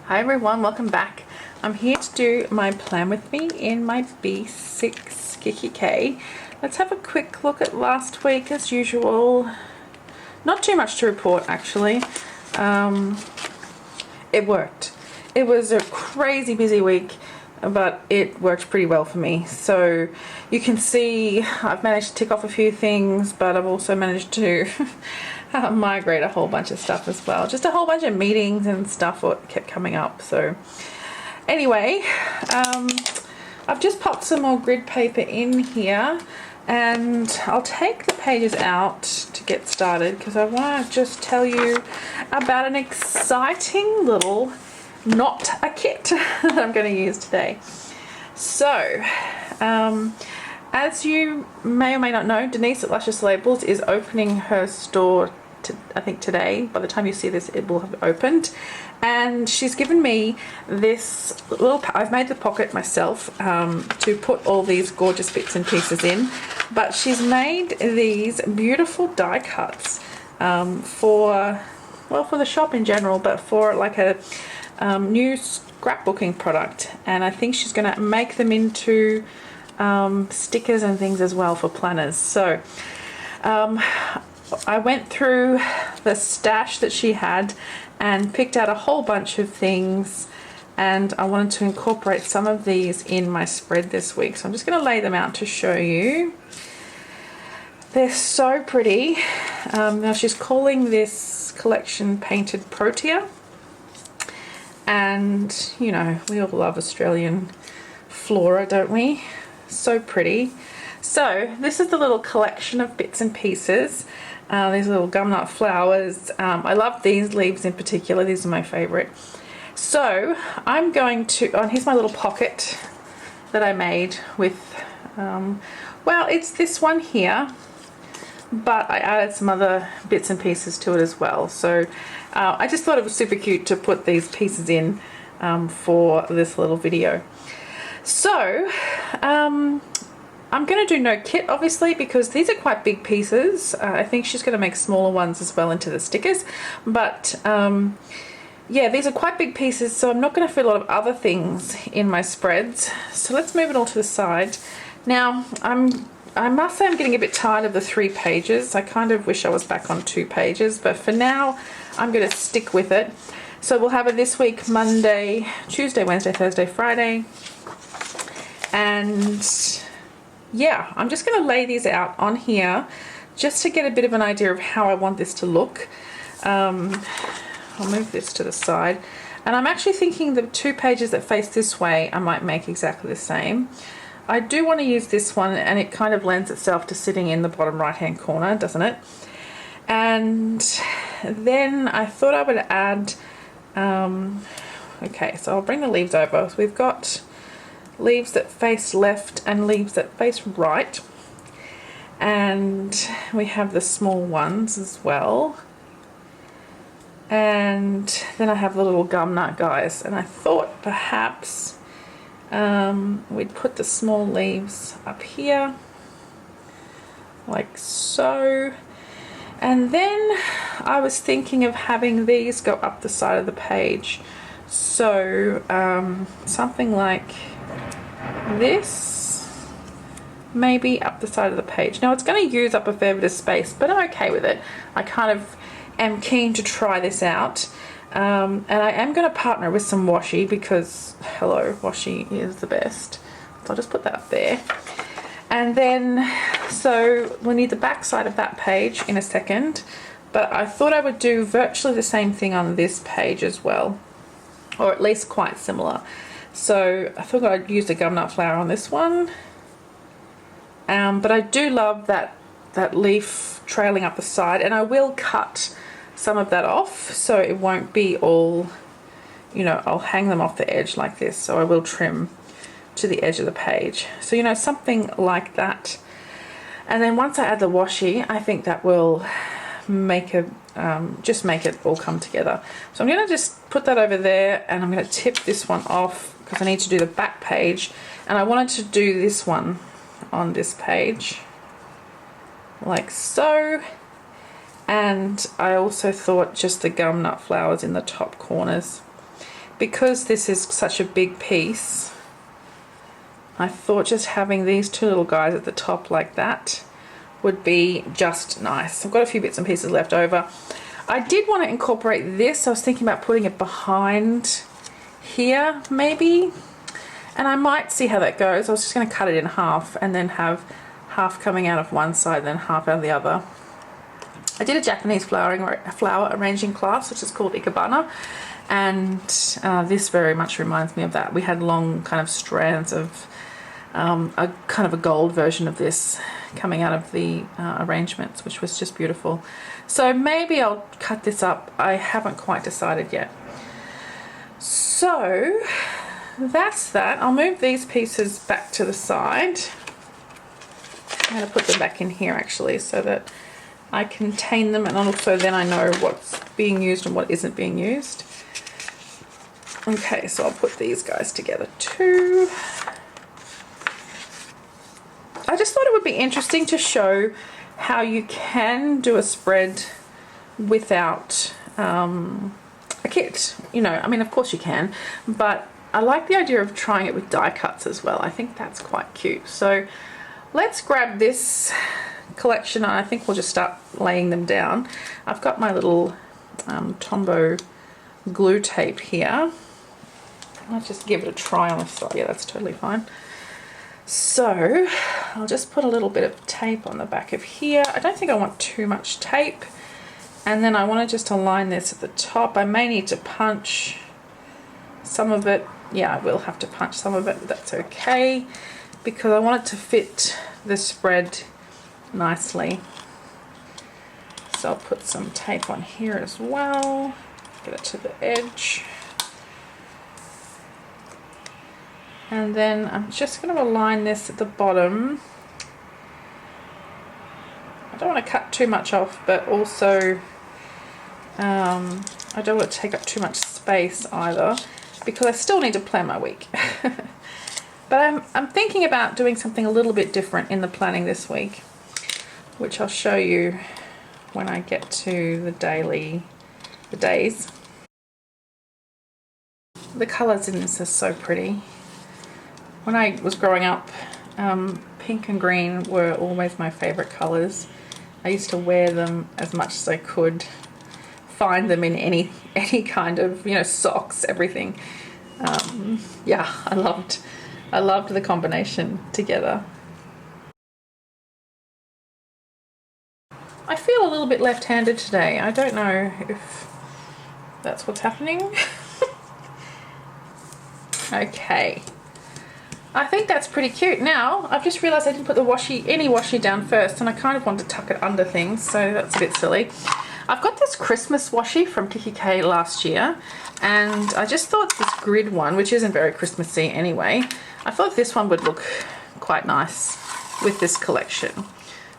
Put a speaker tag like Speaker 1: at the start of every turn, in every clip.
Speaker 1: Hi everyone, welcome back. I'm here to do my plan with me in my B6 Kiki K. Let's have a quick look at last week as usual. Not too much to report actually. It worked. It was a crazy busy week, but it worked pretty well for me. So you can see I've managed to tick off a few things, but I've also managed to migrate a whole bunch of stuff as well. Just a whole bunch of meetings and stuff that kept coming up. So anyway, I've just popped some more grid paper in here, and I'll take the pages out to get started because I want to just tell you about an exciting little not a kit that I'm going to use today. So as you may or may not know, Denise at Luscious Labels is opening her store I think today. By the time you see this, it will have opened, and she's given me this little, I've made the pocket myself to put all these gorgeous bits and pieces in, but she's made these beautiful die cuts for the shop in general, but for like a new scrapbooking product, and I think she's going to make them into stickers and things as well for planners. So I went through the stash that she had and picked out a whole bunch of things, and I wanted to incorporate some of these in my spread this week. So I'm just going to lay them out to show you. They're so pretty. Now she's calling this collection Painted Protea, and you know, we all love Australian flora, don't we? So pretty. So this is the little collection of bits and pieces. These little gumnut flowers. I love these leaves in particular. These are my favorite. So I'm going to, here's my little pocket that I made with, well, it's this one here, but I added some other bits and pieces to it as well. So I just thought it was super cute to put these pieces in for this little video. So I'm going to do no kit obviously because these are quite big pieces. I think she's going to make smaller ones as well into the stickers, but yeah, these are quite big pieces, so I'm not going to fit a lot of other things in my spreads. So let's move it all to the side. Now I must say I'm getting a bit tired of the 3 pages. I kind of wish I was back on 2 pages, but for now I'm going to stick with it. So we'll have it this week: Monday, Tuesday, Wednesday, Thursday, Friday, and yeah, I'm just going to lay these out on here just to get a bit of an idea of how I want this to look. I'll move this to the side, and I'm actually thinking the 2 pages that face this way I might make exactly the same. I do want to use this one, and it kind of lends itself to sitting in the bottom right hand corner, doesn't it? And then I thought I would add okay, so I'll bring the leaves over. So we've got leaves that face left and leaves that face right, and we have the small ones as well, and then I have the little gumnut guys, and I thought perhaps we'd put the small leaves up here like so, and then I was thinking of having these go up the side of the page, so something like this, maybe up the side of the page. Now it's going to use up a fair bit of space, but I'm okay with it. I kind of am keen to try this out, and I am going to partner with some washi because hello, washi is the best. So I'll just put that up there, and then so we'll need the back side of that page in a second, but I thought I would do virtually the same thing on this page as well, or at least quite similar. So I thought I'd use the gumnut flower on this one, but I do love that leaf trailing up the side, and I will cut some of that off so it won't be all, you know, I'll hang them off the edge like this, so I will trim to the edge of the page. So you know, something like that. And then once I add the washi, I think that will make a just make it all come together. So I'm going to just put that over there, and I'm going to tip this one off because I need to do the back page, and I wanted to do this one on this page like so, and I also thought just the gumnut flowers in the top corners. because this is such a big piece, I thought just having these two little guys at the top like that would be just nice. I've got a few bits and pieces left over. I did want to incorporate this. I was thinking about putting it behind here maybe, and I might see how that goes. I was just going to cut it in half and then have half coming out of one side, then half out of the other. I did a Japanese flower arranging class, which is called Ikebana, and this very much reminds me of that. We had long kind of strands of a kind of a gold version of this coming out of the arrangements, which was just beautiful. So maybe I'll cut this up. I haven't quite decided yet. So that's that. I'll move these pieces back to the side. I'm going to put them back in here actually so that I contain them, and also then I know what's being used and what isn't being used. Okay, so I'll put these guys together too. I just thought it would be interesting to show how you can do a spread without a kit. You know, I mean, of course you can, but I like the idea of trying it with die cuts as well. I think that's quite cute. So let's grab this collection and I think we'll just start laying them down. I've got my little Tombow glue tape here. I'll just give it a try on the side. Yeah, that's totally fine. So I'll just put a little bit of tape on the back of here. I don't think I want too much tape. And then I want to just align this at the top. I may need to punch some of it. Yeah, I will have to punch some of it, but that's okay because I want it to fit the spread nicely. So I'll put some tape on here as well. Get it to the edge. And then I'm just going to align this at the bottom. I don't want to cut too much off, but also I don't want to take up too much space either, because I still need to plan my week. But I'm thinking about doing something a little bit different in the planning this week, which I'll show you when I get to the days. The colours in this are so pretty. When I was growing up, pink and green were always my favourite colours. I used to wear them as much as I could, find them in any kind of, you know, socks, everything. Yeah, I loved the combination together. I feel a little bit left-handed today. I don't know if that's what's happening. Okay. I think that's pretty cute. Now, I've just realised I didn't put the any washi down first, and I kind of want to tuck it under things, so that's a bit silly. I've got this Christmas washi from Kiki K last year, and I just thought this grid one, which isn't very Christmassy anyway, I thought this one would look quite nice with this collection.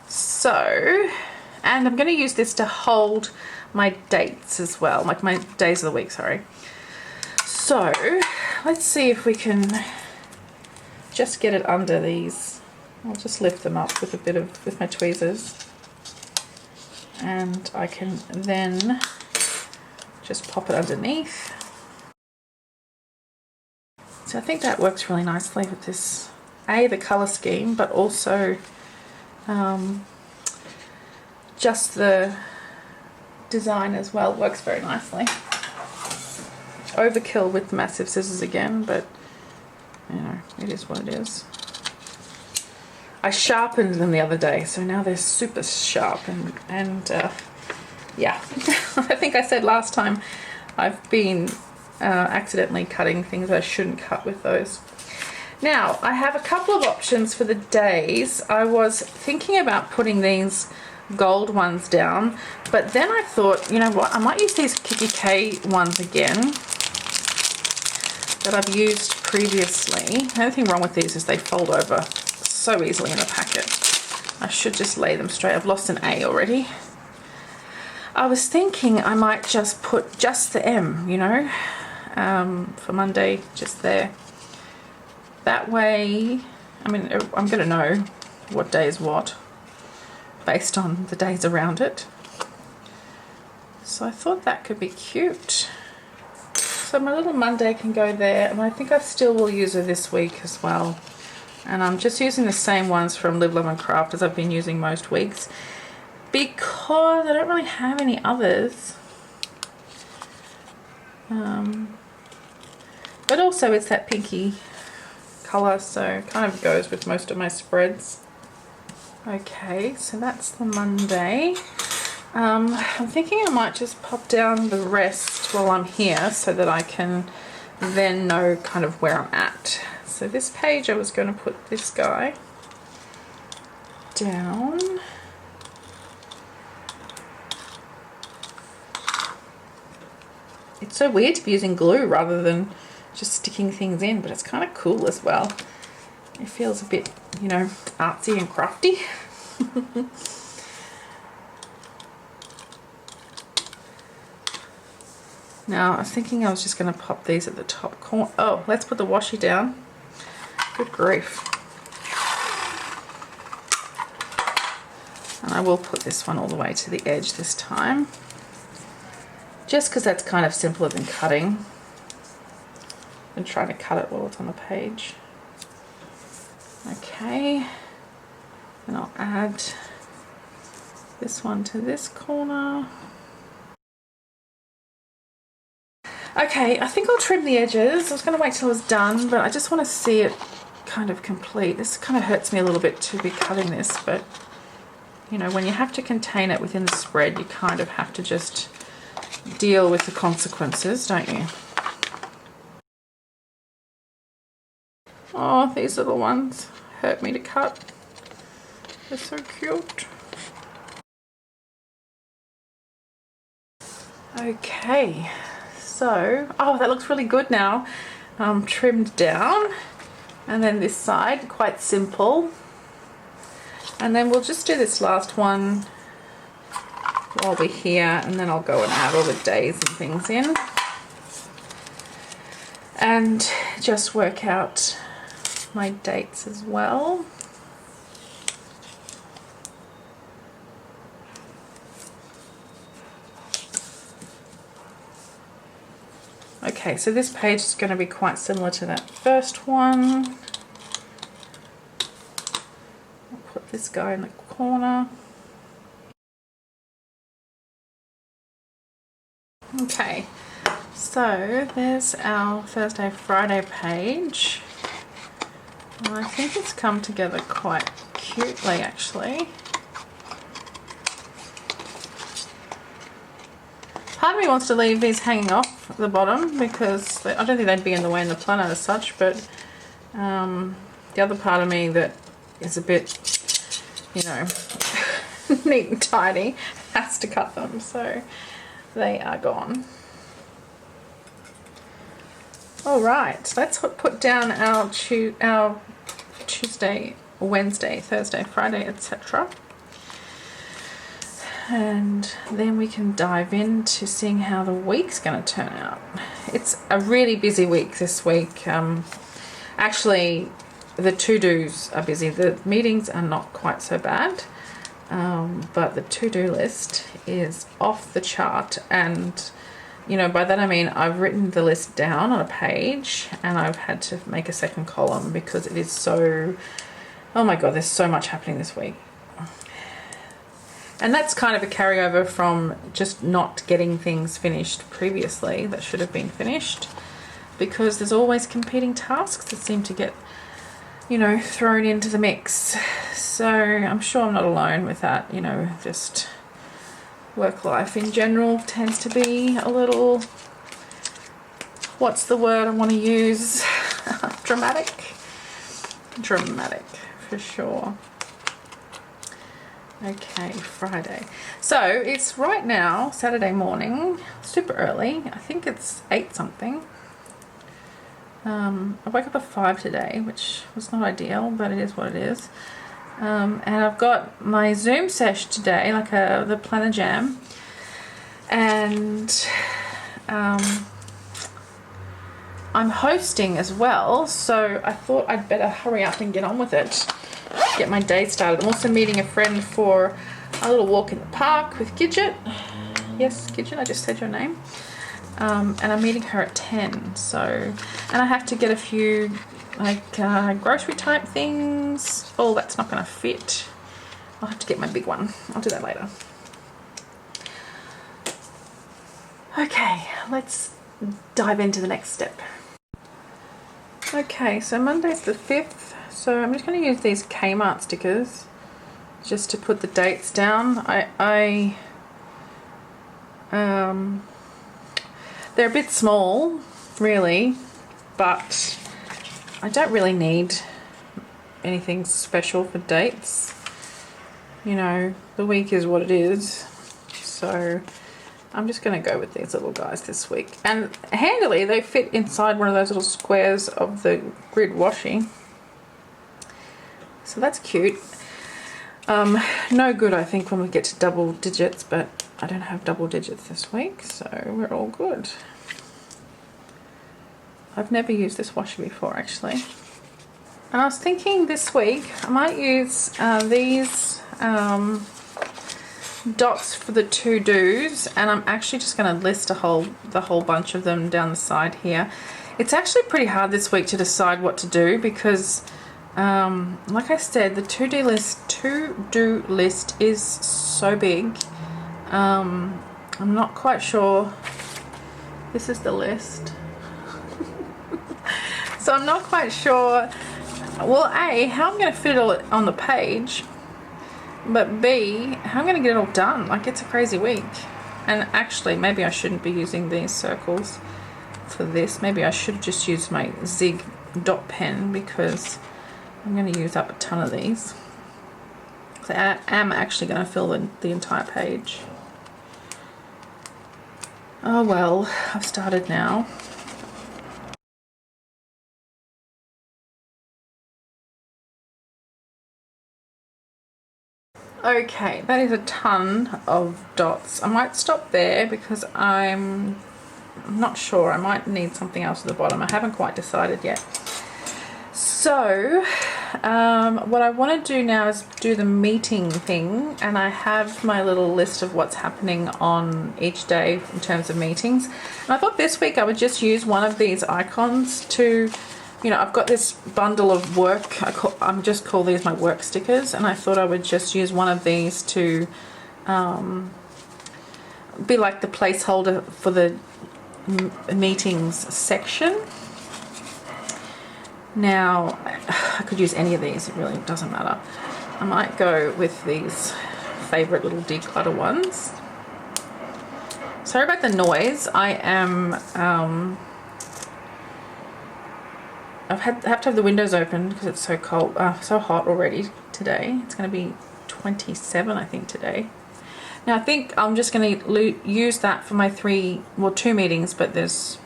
Speaker 1: So, and I'm going to use this to hold my dates as well, like my days of the week, sorry. So, let's see if we can just get it under these. I'll just lift them up with with my tweezers, and I can then just pop it underneath. So I think that works really nicely with this, the colour scheme, but also just the design as well works very nicely. Overkill with massive scissors again, but you know, it is what it is. I sharpened them the other day, so now they're super sharp, and yeah. I think I said last time I've been accidentally cutting things I shouldn't cut with those. Now, I have a couple of options for the days. I was thinking about putting these gold ones down, but then I thought, you know what, I might use these Kiki K ones again that I've used previously. The only thing wrong with these is they fold over so easily in the packet. I should just lay them straight. I've lost an A already. I was thinking I might just put just the M, you know, for Monday, just there. That way, I mean, I'm going to know what day is what based on the days around it. So I thought that could be cute. So my little Monday can go there, and I think I still will use her this week as well. And I'm just using the same ones from Live, Love and Craft as I've been using most weeks, because I don't really have any others. But also it's that pinky colour, so it kind of goes with most of my spreads. Okay, so that's the Monday. I'm thinking I might just pop down the rest while I'm here so that I can then know kind of where I'm at. So this page I was going to put this guy down. It's so weird to be using glue rather than just sticking things in, but it's kind of cool as well. It feels a bit, you know, artsy and crafty. Now, I was thinking I was just going to pop these at the top corner. Oh, let's put the washi down. Good grief. And I will put this one all the way to the edge this time, just because that's kind of simpler than cutting and trying to cut it while it's on the page. Okay, and I'll add this one to this corner. Okay, I think I'll trim the edges. I was going to wait till I was done, but I just want to see it kind of complete. This kind of hurts me a little bit to be cutting this, but you know, when you have to contain it within the spread, you kind of have to just deal with the consequences, don't you? Oh, these little ones hurt me to cut. They're so cute. Okay, so, oh, that looks really good now. Trimmed down. And then this side, quite simple. And then we'll just do this last one while we're here, and then I'll go and add all the days and things in. And just work out my dates as well. Okay, so this page is going to be quite similar to that first one. I'll put this guy in the corner. Okay, so there's our Thursday, Friday page. Well, I think it's come together quite cutely, actually. Part of me wants to leave these hanging off the bottom because I don't think they'd be in the way in the planner as such, but the other part of me that is a bit, you know, neat and tidy has to cut them, so they are gone. All right, let's put down our Tuesday, Wednesday, Thursday, Friday, etc. And then we can dive into seeing how the week's going to turn out. It's a really busy week this week. Actually, the to-dos are busy. The meetings are not quite so bad. But the to-do list is off the chart, and you know, by that I mean I've written the list down on a page and I've had to make a second column because it is so, oh my god, there's so much happening this week. And that's kind of a carryover from just not getting things finished previously that should have been finished, because there's always competing tasks that seem to get, you know, thrown into the mix. So I'm sure I'm not alone with that, you know, just work life in general tends to be a little, what's the word I want to use? Dramatic for sure. Okay, Friday. So it's right now, Saturday morning, super early. I think it's 8 something. I woke up at 5 today, which was not ideal, but it is what it is. And I've got my Zoom sesh today, like the planner jam, and I'm hosting as well, so I thought I'd better hurry up and get on with it, get my day started. I'm also meeting a friend for a little walk in the park with Gidget. Yes, Gidget, I just said your name. and I'm meeting her at 10. So, and I have to get a few like grocery type things. Oh, that's not going to fit. I'll have to get my big one. I'll do that later. Okay, let's dive into the next step. Okay, so Monday's the 5th. So I'm just going to use these Kmart stickers just to put the dates down. They're a bit small, really, but I don't really need anything special for dates. You know, the week is what it is. So I'm just going to go with these little guys this week. And handily, they fit inside one of those little squares of the grid washi. So that's cute. No good, I think, when we get to double digits, but I don't have double digits this week, so we're all good. I've never used this washi before, actually. And I was thinking this week I might use these dots for the to-dos, and I'm actually just going to list the whole bunch of them down the side here. It's actually pretty hard this week to decide what to do because like I said, the to-do list is so big. I'm not quite sure. This is the list. So I'm not quite sure, well, A, how I'm going to fit it all on the page, but B, how I'm going to get it all done. Like, it's a crazy week. And actually, maybe I shouldn't be using these circles for this. Maybe I should just use my Zig dot pen because I'm going to use up a ton of these. So I am actually going to fill the entire page. Oh well, I've started now. Okay, that is a ton of dots. I might stop there because I'm not sure. I might need something else at the bottom. I haven't quite decided yet. So what I want to do now is do the meeting thing, and I have my little list of what's happening on each day in terms of meetings. And I thought this week I would just use one of these icons to, you know, I've got this bundle of work, I'm just call these my work stickers, and I thought I would just use one of these to be like the placeholder for the meetings section. Now, I could use any of these, it really doesn't matter. I might go with these favourite little declutter ones. Sorry about the noise. I am, have to have the windows open because it's so cold, so hot already today. It's going to be 27, I think, today. Now, I think I'm just going to use that for my 2 meetings, but there's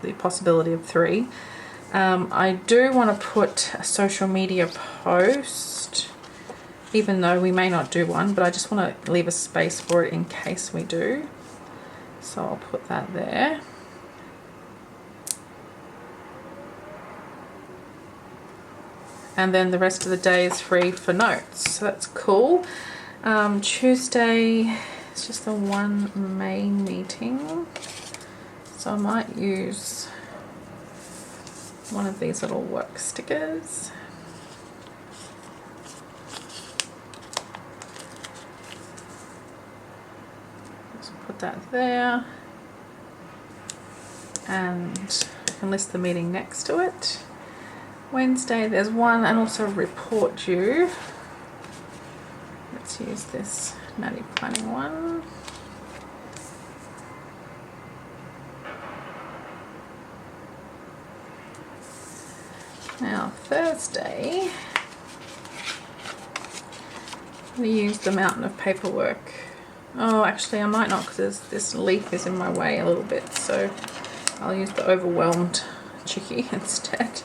Speaker 1: the possibility of 3. I do want to put a social media post, even though we may not do one, but I just want to leave a space for it in case we do. So I'll put that there. And then the rest of the day is free for notes, so that's cool. Tuesday is just the one main meeting, so I might use one of these little work stickers. Just put that there, and I can list the meeting next to it. Wednesday there's one, and also a report due. Let's use this Maddie planning one. Now Thursday, I'm going to use the mountain of paperwork. Oh, actually I might not because this leaf is in my way a little bit, so I'll use the overwhelmed chickie instead.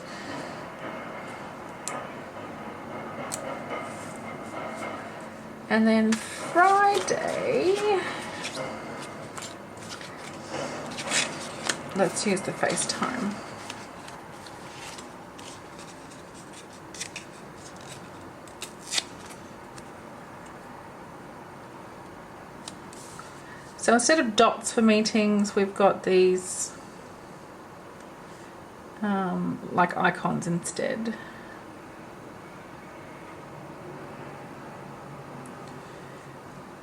Speaker 1: And then Friday, let's use the FaceTime. So instead of dots for meetings, we've got these like icons instead.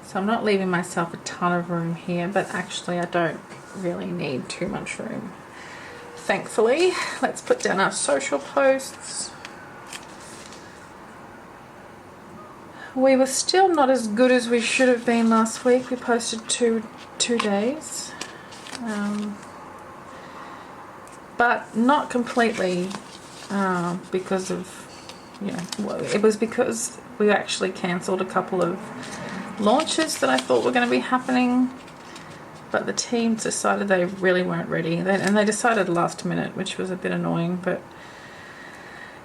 Speaker 1: So I'm not leaving myself a ton of room here, but actually I don't really need too much room, thankfully. Let's put down our social posts. We were still not as good as we should have been last week. We posted two days. But not completely because of, well, it was because we actually cancelled a couple of launches that I thought were going to be happening, but the team decided they really weren't ready, and they decided last minute, which was a bit annoying, but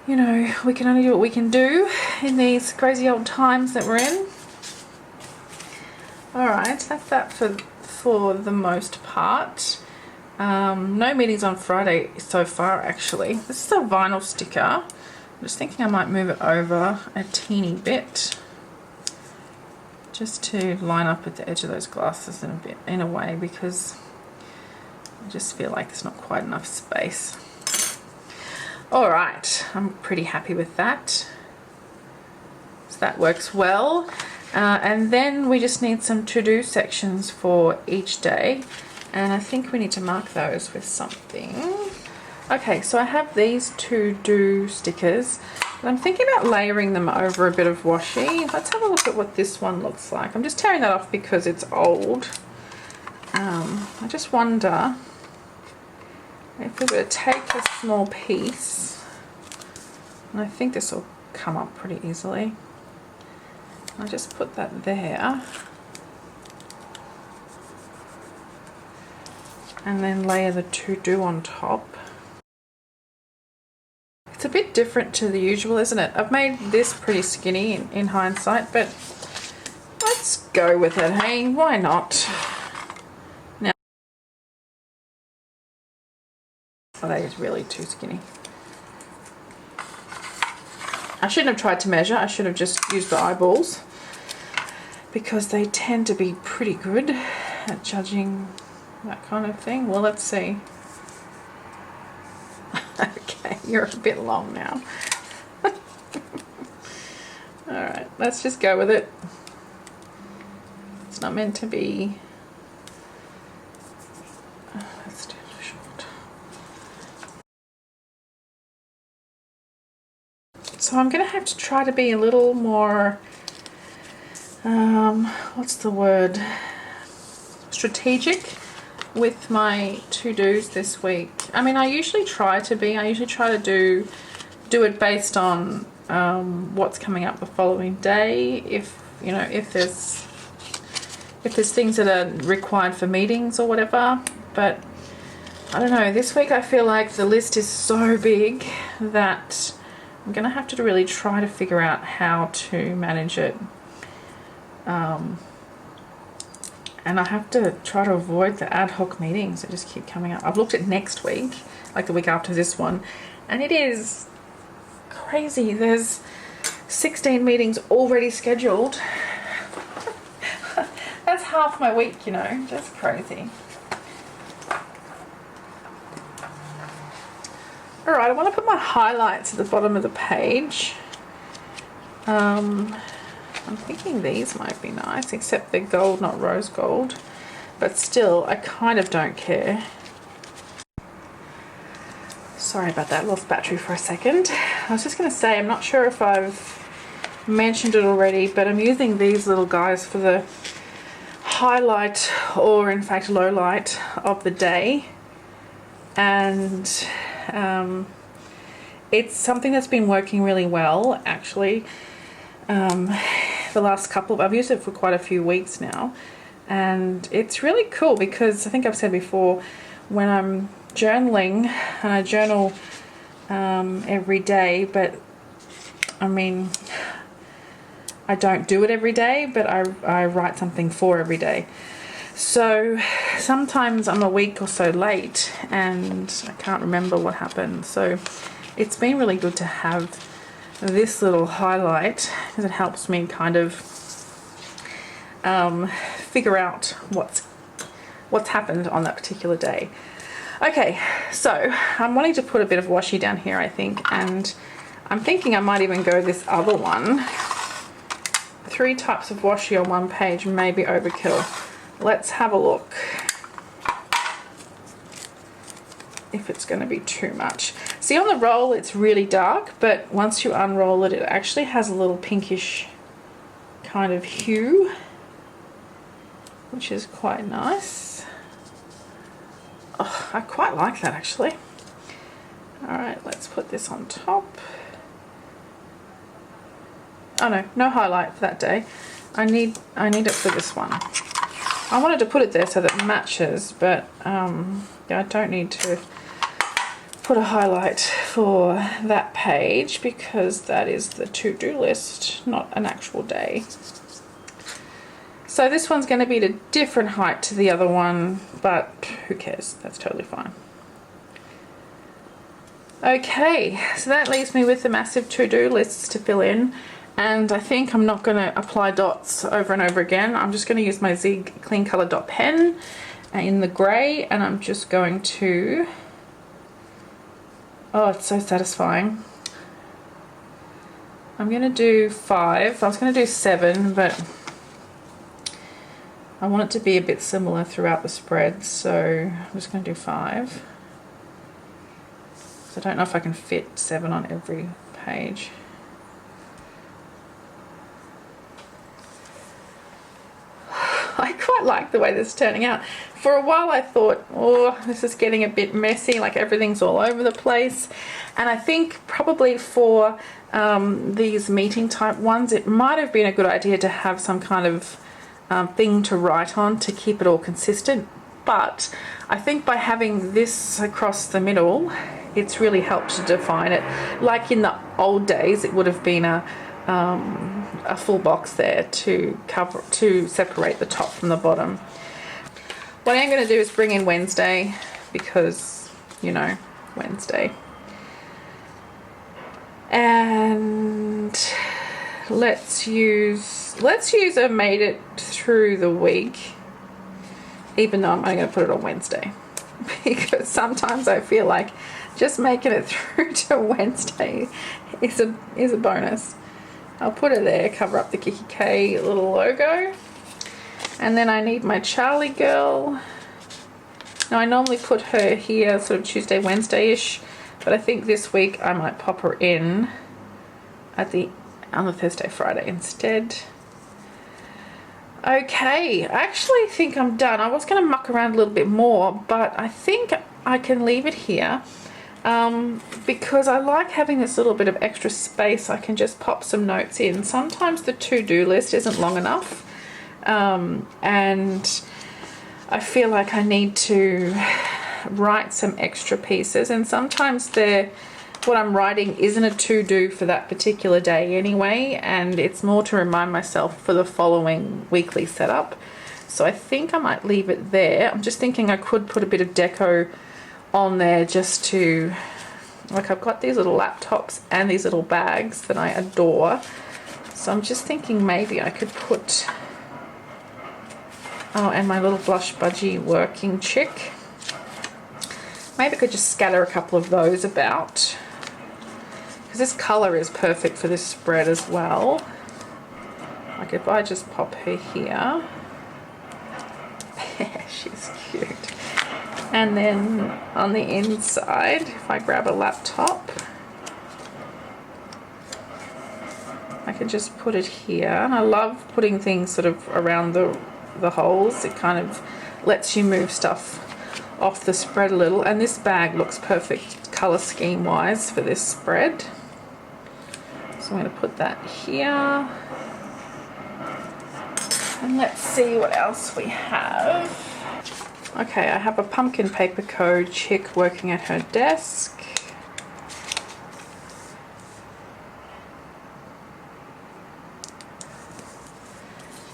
Speaker 1: we can only do what we can do in these crazy old times that we're in. Alright, that's that for the most part. No meetings on Friday so far, actually. This is a vinyl sticker. I'm just thinking I might move it over a teeny bit just to line up with the edge of those glasses in a way, because I just feel like there's not quite enough space. Alright, I'm pretty happy with that. So that works well. And then we just need some to-do sections for each day. And I think we need to mark those with something. Okay, so I have these to-do stickers. And I'm thinking about layering them over a bit of washi. Let's have a look at what this one looks like. I'm just tearing that off because it's old. I just wonder if we were to take a small piece, and I think this will come up pretty easily. I'll just put that there. And then layer the to-do on top. It's a bit different to the usual, isn't it? I've made this pretty skinny in hindsight, but let's go with it, hey? Why not? Now, oh, that is really too skinny. I shouldn't have tried to measure. I should have just used the eyeballs, because they tend to be pretty good at judging that kind of thing. Well, let's see. Okay, you're a bit long now. Alright, let's just go with it. It's not meant to be. Let's do it short. So I'm going to have to try to be a little more, what's the word? Strategic with my to-dos this week. I mean, I usually try to do it based on what's coming up the following day. If there's things that are required for meetings or whatever. But I don't know, this week I feel like the list is so big that I'm gonna have to really try to figure out how to manage it. And I have to try to avoid the ad hoc meetings that just keep coming up. I've looked at next week, like the week after this one, and it is crazy. There's 16 meetings already scheduled. That's half my week, just crazy. Alright, I want to put my highlights at the bottom of the page. I'm thinking these might be nice, except they're gold, not rose gold. But still, I kind of don't care. Sorry about that, lost battery for a second. I was just going to say, I'm not sure if I've mentioned it already, but I'm using these little guys for the highlight, or in fact low light, of the day. And it's something that's been working really well, actually. The last couple I've used it for quite a few weeks now, and it's really cool because I think I've said before, when I'm journaling, and I journal every day, but I mean, I don't do it every day, but I write something for every day. So sometimes I'm a week or so late and I can't remember what happened. So it's been really good to have this little highlight, because it helps me kind of figure out what's what's happened on that particular day. Okay, so I'm wanting to put a bit of washi down here, I think, and I'm thinking I might even go this other one. 3 types of washi on one page may be overkill. Let's have a look if it's going to be too much. See, on the roll it's really dark, but once you unroll it, it actually has a little pinkish kind of hue, which is quite nice. Oh, I quite like that actually. Alright, let's put this on top. Oh no, no highlight for that day. I need it for this one. I wanted to put it there so that it matches, but yeah, I don't need to put a highlight for that page because that is the to-do list, not an actual day. So this one's going to be at a different height to the other one, but who cares? That's totally fine. Okay, so that leaves me with the massive to-do lists to fill in, and I think I'm not going to apply dots over and over again. I'm just going to use my Zig Clean Color dot pen in the grey, and I'm just going to... Oh, it's so satisfying. I'm going to do 5. I was going to do 7, but I want it to be a bit similar throughout the spread, so I'm just going to do 5. So I don't know if I can fit 7 on every page. I quite like the way this is turning out. For a while I thought, oh, this is getting a bit messy, like everything's all over the place. And I think probably for these meeting type ones, it might have been a good idea to have some kind of thing to write on to keep it all consistent. But I think by having this across the middle, it's really helped to define it. Like in the old days, it would have been a full box there to separate the top from the bottom. What I'm going to do is bring in Wednesday because, you know, Wednesday. And let's use a made it through the week, even though I'm only going to put it on Wednesday, because sometimes I feel like just making it through to Wednesday is a bonus. I'll put it there, cover up the Kiki K little logo. And then I need my Charlie girl. Now I normally put her here sort of Tuesday, Wednesday-ish, but I think this week I might pop her in on the Thursday, Friday instead. Okay, I actually think I'm done. I was going to muck around a little bit more, but I think I can leave it here. Because I like having this little bit of extra space. I can just pop some notes in. Sometimes the to-do list isn't long enough, and I feel like I need to write some extra pieces, and sometimes what I'm writing isn't a to-do for that particular day anyway, and it's more to remind myself for the following weekly setup. So I think I might leave it there. I'm just thinking I could put a bit of deco on there just to, like, I've got these little laptops and these little bags that I adore, so I'm just thinking maybe I could put, oh, and my little blush budgie working chick, maybe I could just scatter a couple of those about, because this color is perfect for this spread as well. Like if I just pop her here, she's cute. And then on the inside, if I grab a laptop, I can just put it here. And I love putting things sort of around the holes. It kind of lets you move stuff off the spread a little. And this bag looks perfect color scheme wise for this spread. So I'm going to put that here. And let's see what else we have. Okay, I have a Pumpkin Paper Co. chick working at her desk.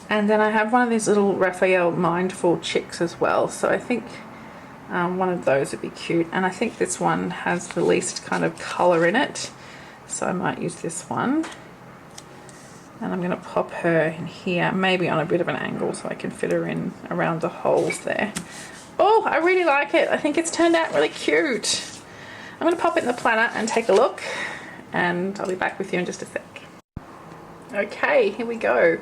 Speaker 1: And then I have one of these little Raphael Mindful chicks as well. So I think one of those would be cute. And I think this one has the least kind of colour in it. So I might use this one. And I'm going to pop her in here, maybe on a bit of an angle so I can fit her in around the holes there. Oh, I really like it. I think it's turned out really cute. I'm going to pop it in the planner and take a look, and I'll be back with you in just a sec. Okay, here we go.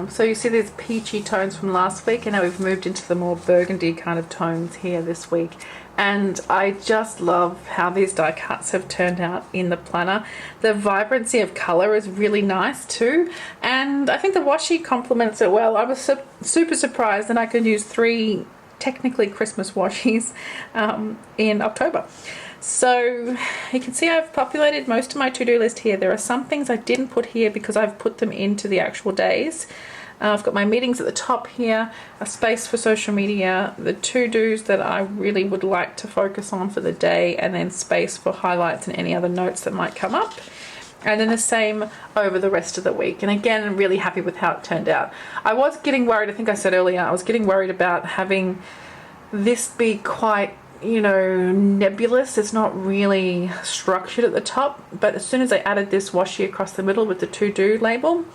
Speaker 1: So you see these peachy tones from last week, and now we've moved into the more burgundy kind of tones here this week. And I just love how these die cuts have turned out in the planner. The vibrancy of colour is really nice too, and I think the washi complements it well. I was super surprised that I could use 3 technically Christmas washies in October. So you can see I've populated most of my to-do list here. There are some things I didn't put here because I've put them into the actual days. I've got my meetings at the top here, a space for social media, the to-dos that I really would like to focus on for the day, and then space for highlights and any other notes that might come up. And then the same over the rest of the week. And again, I'm really happy with how it turned out. I was getting worried, I think I said earlier, I was getting worried about having this be quite, you know, nebulous. It's not really structured at the top, but as soon as I added this washi across the middle with the to-do label,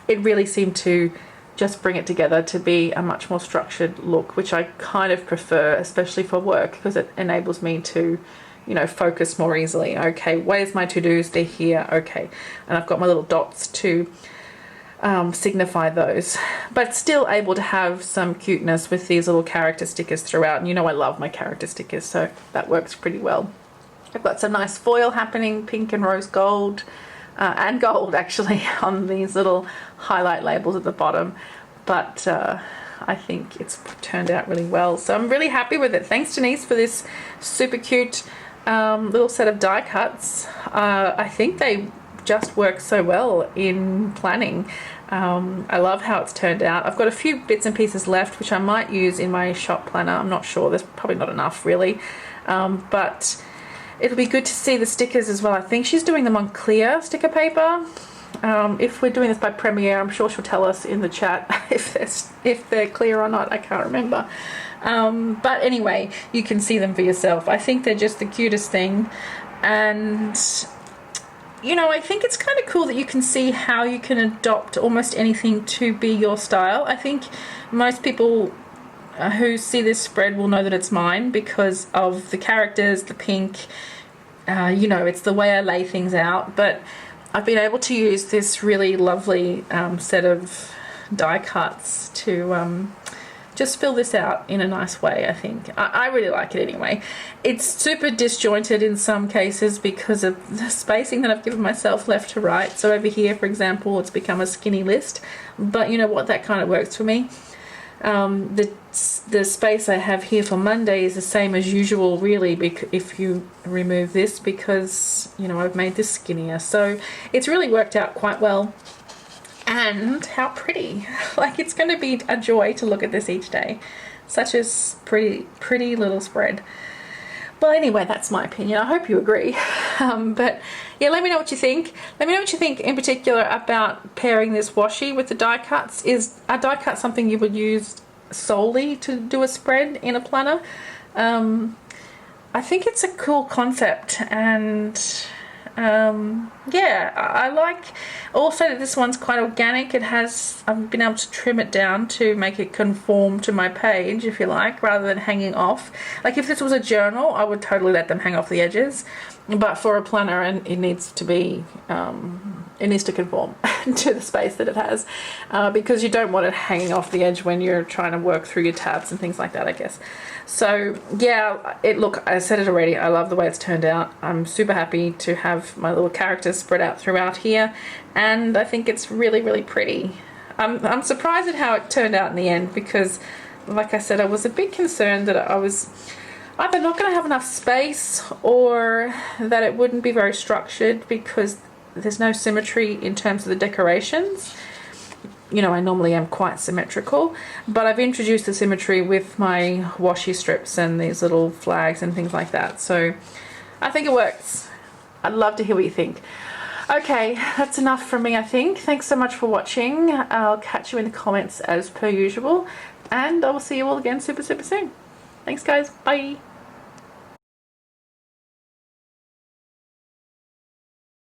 Speaker 1: it really seemed to just bring it together to be a much more structured look, which I kind of prefer, especially for work, because it enables me to, you know, focus more easily. Okay, where's my to-dos? They're here. Okay, and I've got my little dots to signify those, but still able to have some cuteness with these little character stickers throughout. And you know I love my character stickers, so that works pretty well. I've got some nice foil happening, pink and rose gold, and gold actually, on these little highlight labels at the bottom, but I think it's turned out really well, so I'm really happy with it. Thanks Denise for this super cute little set of die cuts. I think they just work so well in planning. I love how it's turned out. I've got a few bits and pieces left which I might use in my shop planner. I'm not sure, there's probably not enough really, but it'll be good to see the stickers as well. I think she's doing them on clear sticker paper. If we're doing this by Premiere, I'm sure she'll tell us in the chat if they're clear or not. I can't remember. But anyway, you can see them for yourself. I think they're just the cutest thing, and you know, I think it's kind of cool that you can see how you can adopt almost anything to be your style. I think most people who see this spread will know that it's mine because of the characters, the pink, you know, it's the way I lay things out. But I've been able to use this really lovely set of die cuts to just fill this out in a nice way. I think I really like it anyway. It's super disjointed in some cases because of the spacing that I've given myself left to right. So over here, for example, it's become a skinny list, but you know what, that kind of works for me. The space I have here for Monday is the same as usual really, if you remove this, because you know I've made this skinnier, so it's really worked out quite well. And how pretty, like it's going to be a joy to look at this each day. Such a pretty little spread. Well, anyway, that's my opinion. I hope you agree. But yeah, let me know what you think. Let me know what you think in particular about pairing this washi with the die cuts. Is a die cut something you would use solely to do a spread in a planner? I think it's a cool concept, and yeah, I like also that this one's quite organic. It has, I've been able to trim it down to make it conform to my page, if you like, rather than hanging off. Like if this was a journal, I would totally let them hang off the edges, but for a planner, and it needs to be it needs to conform to the space that it has, because you don't want it hanging off the edge when you're trying to work through your tabs and things like that, I guess. So yeah, look, I said it already, I love the way it's turned out. I'm super happy to have my little characters spread out throughout here, and I think it's really, really pretty. I'm surprised at how it turned out in the end, because like I said, I was a bit concerned that I was either not going to have enough space or that it wouldn't be very structured because there's no symmetry in terms of the decorations. You know, I normally am quite symmetrical, but I've introduced the symmetry with my washi strips and these little flags and things like that. So I think it works. I'd love to hear what you think. Okay, that's enough from me, I think. Thanks so much for watching. I'll catch you in the comments as per usual, and I will see you all again super, super soon. Thanks, guys. Bye.